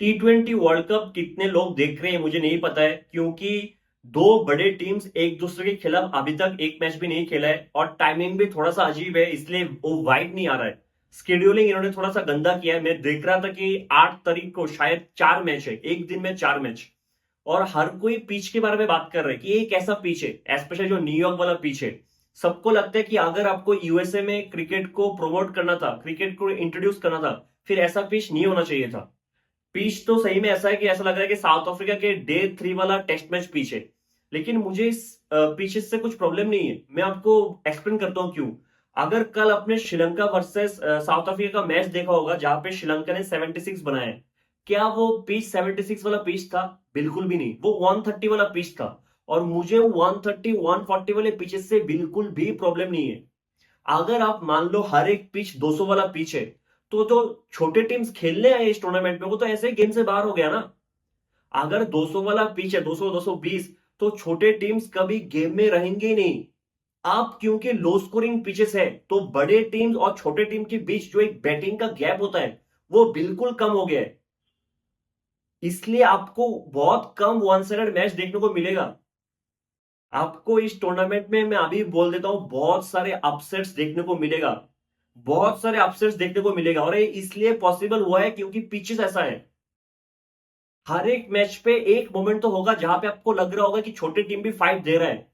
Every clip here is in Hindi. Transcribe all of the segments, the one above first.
T20 वर्ल्ड कप कितने लोग देख रहे हैं मुझे नहीं पता है, क्योंकि दो बड़े टीम्स एक दूसरे के खिलाफ अभी तक एक मैच भी नहीं खेला है और टाइमिंग भी थोड़ा सा अजीब है, इसलिए वो वाइड नहीं आ रहा है। स्केड्यूलिंग इन्होंने थोड़ा सा गंदा किया है। मैं देख रहा था कि 8 तारीख को शायद 4 मैच है, एक दिन में 4 मैच। और हर कोई पिच के बारे में बात कर रहा है कि ये कैसा पिच है, स्पेशली जो न्यूयॉर्क वाला पिच है। सबको लगता है कि अगर आपको यूएसए में क्रिकेट को प्रमोट करना था, क्रिकेट को इंट्रोड्यूस करना था, फिर ऐसा पिच नहीं होना चाहिए था। पिच तो सही में ऐसा है कि ऐसा लग रहा है कि साउथ अफ्रीका के डे 3 वाला टेस्ट मैच पिच है। लेकिन मुझे इस पिच से कुछ प्रॉब्लम नहीं है, मैं आपको एक्सप्लेन करता हूं क्यों। अगर कल अपने श्रीलंका वर्सेस साउथ अफ्रीका का मैच देखा होगा जहां पे श्रीलंका ने 76 बनाए हैं, क्या वो पिच 76 वाला पिच था? बिल्कुल भी नहीं, वो 130 वाला पिच था। और मुझे 130 140 वाले पिचेस से बिल्कुल भी प्रॉब्लम नहीं है। अगर आप मान लो हर एक पिच 200 वाला पिच है, तो जो छोटे टीम्स खेलने आए इस टूर्नामेंट में वो तो ऐसे ही गेम से बाहर हो गया ना। अगर 200 वाला पिच है, 200 220, तो छोटे टीम्स कभी गेम में रहेंगे ही नहीं। आप क्योंकि लो स्कोरिंग पिचेस है, तो बड़े टीम्स और छोटे टीम के बीच जो एक बैटिंग का गैप होता है वो बिल्कुल कम हो गया है। इसलिए आपको बहुत कम वन साइडेड मैच देखने को मिलेगा। आपको इस टूर्नामेंट में मैं अभी बोल देता हूं, बहुत सारे अपसेट्स देखने को मिलेगा। बहुत सारे अपसेट्स देखने को मिलेगा, और ये इसलिए पॉसिबल हुआ है क्योंकि पिचेस ऐसा है। हर एक मैच पे एक मोमेंट तो होगा जहां पे आपको लग रहा होगा कि छोटी टीम भी फाइट दे रहा है।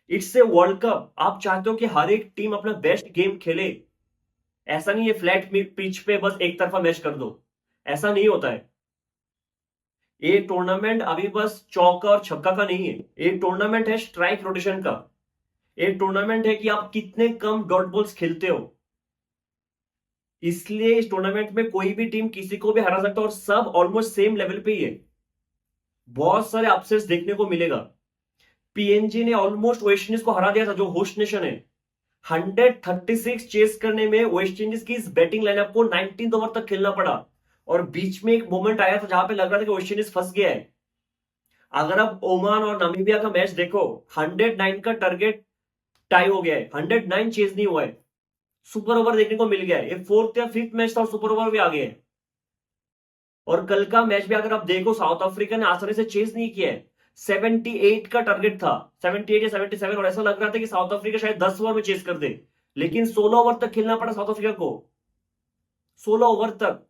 इट्स ए वर्ल्ड कप, आप चाहते हो कि हर एक टीम अपना बेस्ट गेम खेले। ऐसा नहीं है फ्लैट पिच पे बस एक तरफा मैच कर दो, ऐसा नहीं होता है। ये टूर्नामेंट अभी बस चौका और छक्का का नहीं है, ये टूर्नामेंट है स्ट्राइक रोटेशन का। ये टूर्नामेंट है कि आप कितने कम डॉट बॉल्स खेलते हो। इसलिए इस टूर्नामेंट में कोई भी टीम किसी को भी हरा सकता है और सब ऑलमोस्ट सेम लेवल पे ही है। बहुत सारे अपसेट्स देखने को मिलेगा। पीएनजी ने ऑलमोस्ट वेस्ट इंडीज को हरा दिया था, जो होस्ट नेशन है। 136 चेस करने में वेस्ट इंडीज की इस बैटिंग लाइनअप को 19 ओवर तक खेलना पड़ा। और बीच में एक मोमेंट आया था जहां पे लग रहा था कि वेस्ट इंडीज फंस गया है। अगर आप ओमान और नामीबिया का मैच देखो, 109 का टारगेट टाई हो गया है, 109 चेज नहीं हुआ है। सुपर ओवर देखने को मिल गया है, ये फोर्थ या फिफ्थ मैच था और सुपर ओवर भी आ गए हैं। और कल का मैच भी अगर आप देखो, साउथ अफ्रीका ने आसानी से चेस नहीं किया है। 78 का टारगेट था, 78 या 77, और ऐसा लग रहा था कि साउथ अफ्रीका शायद 10 ओवर में चेस कर दे। लेकिन 16 ओवर तक खेलना पड़ा साउथ अफ्रीका को, 16 ओवर तक।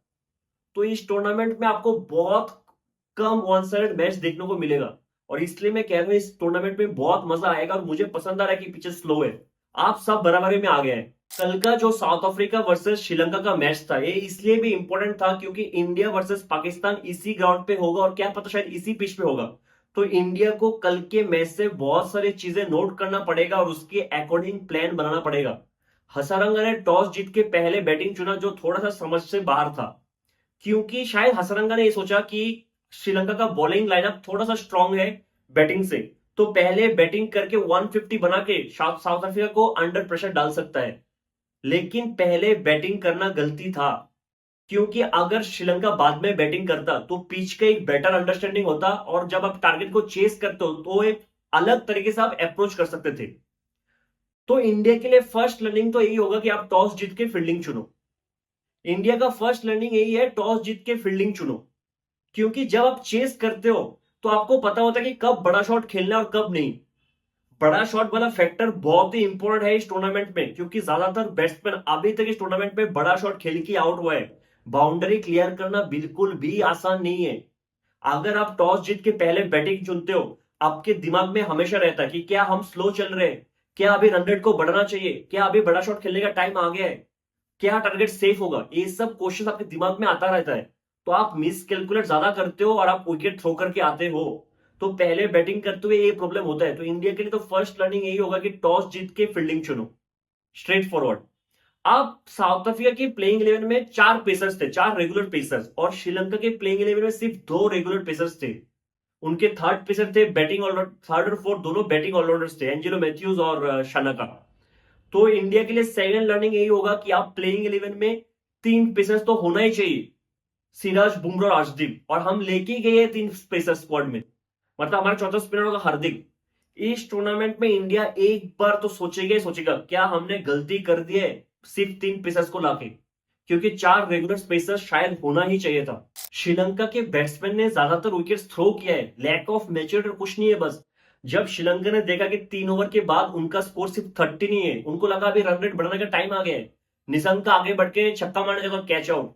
तो इस टूर्नामेंट में आपको बहुत कम वन साइडेड मैच देखने को मिलेगा। और इसलिए मैं कह रहा हूं इस टूर्नामेंट में बहुत मजा आएगा, और मुझे पसंद आ रहा है कि पिचेस स्लो है। आप सब बराबरी में आ गए हैं। कल का जो साउथ अफ्रीका वर्सेस श्रीलंका का मैच था, ये इसलिए भी इंपॉर्टेंट था क्योंकि इंडिया वर्सेस पाकिस्तान इसी ग्राउंड पे होगा, और क्या पता शायद इसी पिच पे होगा। तो इंडिया को कल के मैच से बहुत सारी चीजें नोट करना पड़ेगा और उसके अकॉर्डिंग प्लान बनाना पड़ेगा। हसारंगा ने टॉस जीत के पहले बैटिंग चुना, जो थोड़ा सा समझ से बाहर था। क्योंकि शायद हसरंगा ने ये सोचा कि श्रीलंका का बॉलिंग लाइनअप थोड़ा सा स्ट्रांग है बैटिंग से, तो पहले बैटिंग करके 150 बना के साउथ अफ्रीका को अंडर प्रेशर डाल सकता है। लेकिन पहले बैटिंग करना गलती था, क्योंकि अगर श्रीलंका बाद में बैटिंग करता तो पिच का एक बेटर अंडरस्टैंडिंग होता, और जब आप टारगेट को चेस करते हो तो एक अलग तरीके से आप अप्रोच कर सकते थे। तो इंडिया के लिए फर्स्ट लर्निंग तो यही होगा कि आप टॉस जीत के फील्डिंग चुनो। इंडिया का फर्स्ट लर्निंग यही है, टॉस जीत के फील्डिंग चुनो। क्योंकि जब आप चेस करते हो तो आपको पता होता है कि कब बड़ा शॉट खेलना है और कब नहीं। बड़ा शॉट वाला फैक्टर बहुत ही इंपॉर्टेंट है इस टूर्नामेंट में, क्योंकि ज्यादातर बैट्समैन अभी तक इस टूर्नामेंट में बड़ा शॉट खेल के आउट हुआ है। बाउंड्री क्लियर करना बिल्कुल भी आसान नहीं है। अगर आप टॉस जीत के पहले बैटिंग चुनते हो, आपके दिमाग में हमेशा रहता है कि क्या हम स्लो चल रहे हैं, क्या अभी रन रेट को बढ़ाना चाहिए, क्या अभी बड़ा शॉट खेलने का टाइम आ गया है, क्या टारगेट सेफ होगा। ये सब क्वेश्चन आपके दिमाग में आता रहता है। तो आप मिस कैलकुलेट ज्यादा करते हो और आप विकेट थ्रो करके आते हो। तो पहले बैटिंग करते हुए ये प्रॉब्लम होता है। तो इंडिया के लिए तो फर्स्ट लर्निंग यही होगा कि टॉस जीत के फील्डिंग चुनो, स्ट्रेट फॉरवर्ड। आप साउथ अफ्रीका की प्लेइंग 11 में 4 पेसर्स थे, 4 रेगुलर पेसर्स, और श्रीलंका के प्लेइंग 11 में सिर्फ 2 रेगुलर पेसर्स थे। उनके थर्ड पेसर थे बैटिंग ऑलराउंडर, थर्ड और फोर्थ दोनों बैटिंग ऑलराउंडर्स थे, एंजेलो मैथ्यूज और शनाका। तो इंडिया के लिए सेकंड लर्निंग यही होगा कि आप प्लेइंग 11 में 3 पेसर्स तो होना ही चाहिए, सिराज, बुमराह और अर्शदीप। और हम लेके गए हैं 3 पेसर स्क्वाड में, मतलब हमारा चौथा स्पिनर होगा हार्दिक। इस टूर्नामेंट में इंडिया एक बार तो सोचेगा ही सोचेगा क्या हमने गलती कर दी है सिर्फ 3 पेसर्स को लाके। क्योंकि 4 रेगुलर स्पेसर शायद होना ही चाहिए था। श्रीलंका के बैट्समैन ने ज्यादातर विकेट्स थ्रो किया है, लैक ऑफ मैच्योरिटी कुछ नहीं है बस। जब श्रीलंका ने देखा कि 3 ओवर के बाद उनका स्कोर सिर्फ 30 नहीं है, उनको लगा अभी रन रेट बढ़ाने का टाइम आ गया है। निशंका आगे बढ़ के छक्का मारने जगह कैच आउट।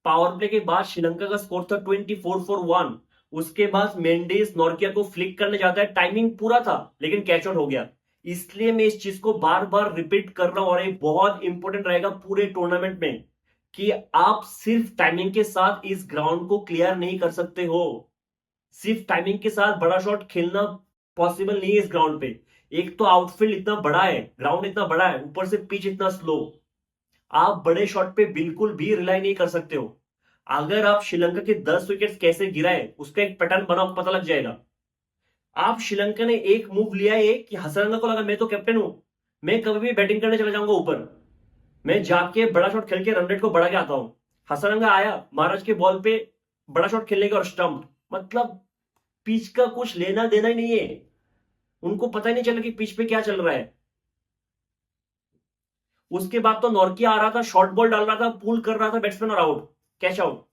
पावर प्ले के बाद श्रीलंका का स्कोर था 24 फॉर 1। उसके बाद मेंडिस नॉर्किया को फ्लिक करने जाता है, टाइमिंग पूरा था लेकिन कैच आउट हो गया। इसलिए मैं इस चीज को बार बार रिपीट कर रहा हूं और ये बहुत इंपॉर्टेंट रहेगा पूरे टूर्नामेंट में कि आप सिर्फ टाइमिंग के साथ इस ग्राउंड को क्लियर नहीं कर सकते हो। सिर्फ टाइमिंग के साथ बड़ा शॉट खेलना पॉसिबल नहीं है इस ग्राउंड पे। एक तो आउटफील्ड इतना बड़ा है, ग्राउंड इतना बड़ा है, ऊपर से पिच इतना स्लो। आप बड़े शॉट पे बिल्कुल भी रिलाई नहीं कर सकते हो। अगर आप श्रीलंका के 10 विकेट्स कैसे गिराए उसका एक पैटर्न बना पता लग जाएगा। आप श्रीलंका ने एक मूव लिया है कि हसरंगा को लगा मैं तो कैप्टन हूं, मैं कभी भी बैटिंग करने चला जाऊंगा ऊपर, मैं जाके बड़ा शॉट खेल के रन रेट को बढ़ा के आता हूं। हसरंगा आया महाराज के बॉल पे बड़ा शॉट खेलने का और स्टंप, मतलब पिच का कुछ लेना देना ही नहीं है। उनको पता ही नहीं चला कि पिच पे क्या चल रहा है। उसके बाद तो नॉर्किया आ रहा था, शॉर्ट बॉल डाल रहा था, पुल कर रहा था बैट्समैन और आउट, कैच आउट।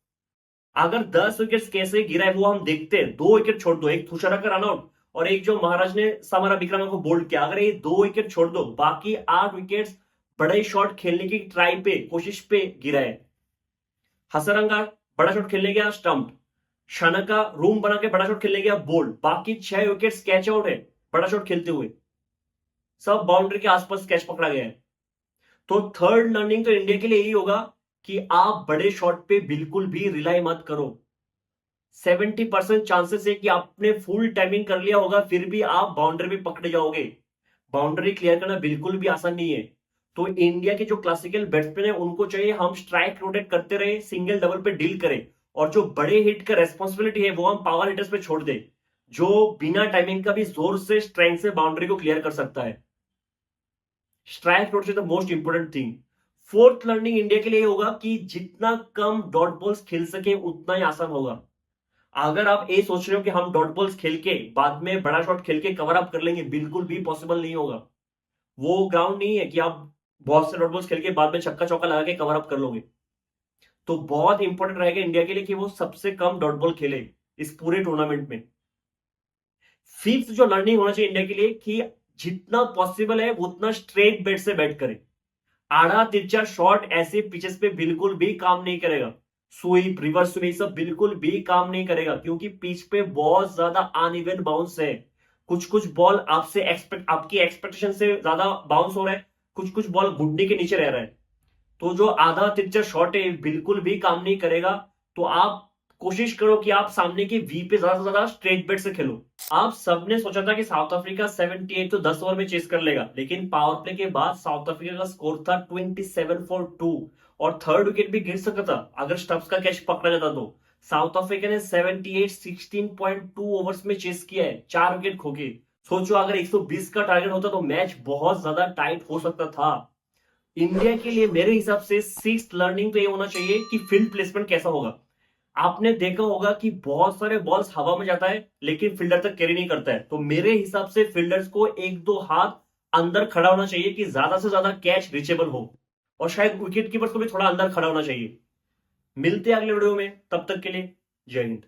अगर 10 विकेट कैसे गिरा है वो हम देखते हैं। 2 विकेट छोड़ दो, एक थुशरा का रन आउट और एक जो महाराज ने समारा विक्रम को बोल्ड किया, अगर ये 2 विकेट छोड़ दो बाकी 8 विकेट बड़े शॉट खेलने की ट्राई पे कोशिश पे गिरा है। हसरंगा बड़ा शॉट खेलने गया स्टंप, शानका रूम बना के बड़ा शॉट खेलने गया बोल्ड, बाकी 6 विकेट कैच आउट है बड़ा शॉट खेलते हुए, सब बाउंड्री के आसपास कैच पकड़ा गया है। तो थर्ड लर्निंग तो इंडिया के लिए यही होगा कि आप बड़े शॉट पे बिल्कुल भी रिलाई मत करो। 70% चांसेस है कि आपने फुल टाइमिंग कर लिया होगा फिर भी आप बाउंड्री पे पकड़े जाओगे। बाउंड्री क्लियर करना बिल्कुल भी आसान नहीं है। तो इंडिया के जो क्लासिकल बैट्समैन है उनको चाहिए हम स्ट्राइक रोटेट करते रहे, सिंगल डबल पे डील करें और जो बड़े हिट का रेस्पॉन्सिबिलिटी है वो हम पावर हिटर्स पे छोड़ दे, जो बिना टाइमिंग का भी जोर से स्ट्रेंथ से बाउंड्री को क्लियर कर सकता है। Strike rotate is the most important thing. Fourth learning India के लिए होगा कि जितना कम डॉट बॉल्स खेल सके उतना ही आसान होगा। अगर आप ये सोच रहे हो कि हम डॉट बॉल्स खेल के बाद में बड़ा शॉट खेल के कवर अप कर लेंगे, बिल्कुल भी पॉसिबल नहीं होगा। वो ग्राउंड नहीं है कि आप बहुत से डॉट बॉल्स खेल के बाद में छक्का चौका लगा के कवर अप कर लोगे। तो बहुत इंपॉर्टेंट रहेगा इंडिया के लिए कि वो सबसे कम डॉट बॉल खेले इस पूरे टूर्नामेंट में। फिफ्थ जो लर्निंग होना चाहिए इंडिया के लिए कि जितना पॉसिबल है उतना स्ट्रेट बैट से बैट करें। आड़ा तिरछा शॉट ऐसे पिचेस पे बिल्कुल भी काम नहीं करेगा। स्वीप रिवर्स स्वीप सब बिल्कुल भी काम नहीं करेगा क्योंकि पिच पे बहुत ज्यादा अनइवन बाउंस है। कुछ कुछ बॉल आपकी एक्सपेक्टेशन से ज्यादा बाउंस हो रहा है, कुछ कुछ बॉल घुटने के नीचे रह रहा है। तो जो आधा तिरछा शॉट है बिल्कुल भी काम नहीं करेगा। तो आप कोशिश करो कि आप सामने के वी पे ज्यादा से ज्यादा स्ट्रेट बैट से खेलो। आप सबने सोचा था कि साउथ अफ्रीका 78 तो 10 ओवर में चेस कर लेगा, लेकिन पावर प्ले के बाद साउथ अफ्रीका का स्कोर था 27 फॉर 2 और थर्ड विकेट भी गिर सकता था अगर स्टब्स का कैच पकड़ा जाता तो। साउथ अफ्रीका ने 78 16.2 ओवर्स में चेस किया है, 4 विकेट खो के। सोचो अगर 120 का टारगेट होता तो मैच बहुत ज्यादा टाइट हो सकता था। इंडिया के लिए मेरे हिसाब से सिक्स्थ लर्निंग तो ये होना चाहिए कि फील्ड प्लेसमेंट कैसा होगा। आपने देखा होगा कि बहुत सारे बॉल्स हवा में जाता है लेकिन फील्डर तक कैरी नहीं करता है। तो मेरे हिसाब से फील्डर्स को एक दो हाथ अंदर खड़ा होना चाहिए कि ज्यादा से ज्यादा कैच रीचेबल हो और शायद विकेट कीपर्स को भी थोड़ा अंदर खड़ा होना चाहिए। मिलते हैं अगले वीडियो में, तब तक के लिए जय हिंद।